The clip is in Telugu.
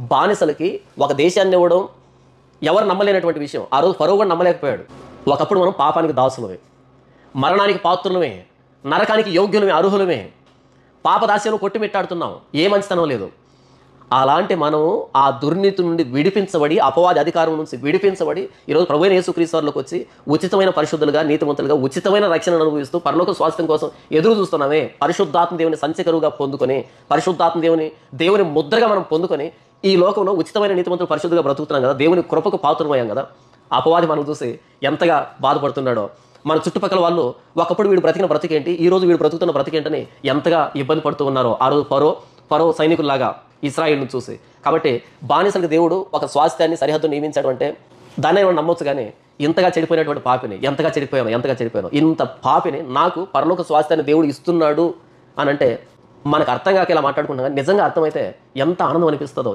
బానిసలకి ఒక దేశాన్ని ఇవ్వడం ఎవరు నమ్మలేనటువంటి విషయం. ఆ రోజు ఫరో కూడా నమ్మలేకపోయాడు. ఒకప్పుడు మనం పాపానికి దాసులమే, మరణానికి పాత్రులమే, నరకానికి యోగ్యులమే, అర్హులమే, పాపదాస్యంలో కొట్టిమిట్టాడుతున్నాం, ఏ మంచితనం లేదు. అలాంటి మనం ఆ దుర్నీతి నుండి విడిపించబడి, అపవాది అధికారం నుంచి విడిపించబడి, ఈరోజు ప్రభువైన యేసుక్రీస్తు వారిలోకి వచ్చి ఉచితమైన పరిశుద్ధులుగా, నీతిమంతులుగా, ఉచితమైన రక్షణను అనుభవిస్తూ పరలోక స్వాస్థ్యం కోసం ఎదురు చూస్తున్నామే. పరిశుద్ధాత్మ దేవుని సంచకరువుగా పొందుకొని, పరిశుద్ధాత్మ దేవుని ముద్రగా మనం పొందుకొని ఈ లోకంలో ఉచితమైన నీతిమంతులు పరిశుద్ధిగా బ్రతుకుతున్నాం కదా, దేవుని కృపకు పాత్రమయ్యాం కదా. అపవాది మనం చూసి ఎంతగా బాధపడుతున్నాడో, మన చుట్టుపక్కల వాళ్ళు ఒకప్పుడు వీడు బ్రతికిన బ్రతికేంటి, ఈ రోజు వీడు బ్రతుకుతున్న బ్రతికేంటని ఎంతగా ఇబ్బంది పడుతూ ఉన్నారో ఆ రోజు ఫరో సైనికుల్లాగా ఇశ్రాయేలును చూసి. కాబట్టి బానిసలకు దేవుడు ఒక స్వాస్థ్యాన్ని, సరిహద్దు నియమించాడు అంటే దాన్ని మనం నమ్మొచ్చు. కానీ ఇంతగా చెడిపోయినటువంటి పాపిని, ఎంతగా చెడిపోయాను, ఇంత పాపిని నాకు పరలోక స్వాస్థ్యాన్ని దేవుడు ఇస్తున్నాడు అని అంటే మనకు అర్థం కాక ఇలా మాట్లాడుకుంటున్నాం. కానీ నిజంగా అర్థమైతే ఎంత ఆనందం అనిపిస్తుందో.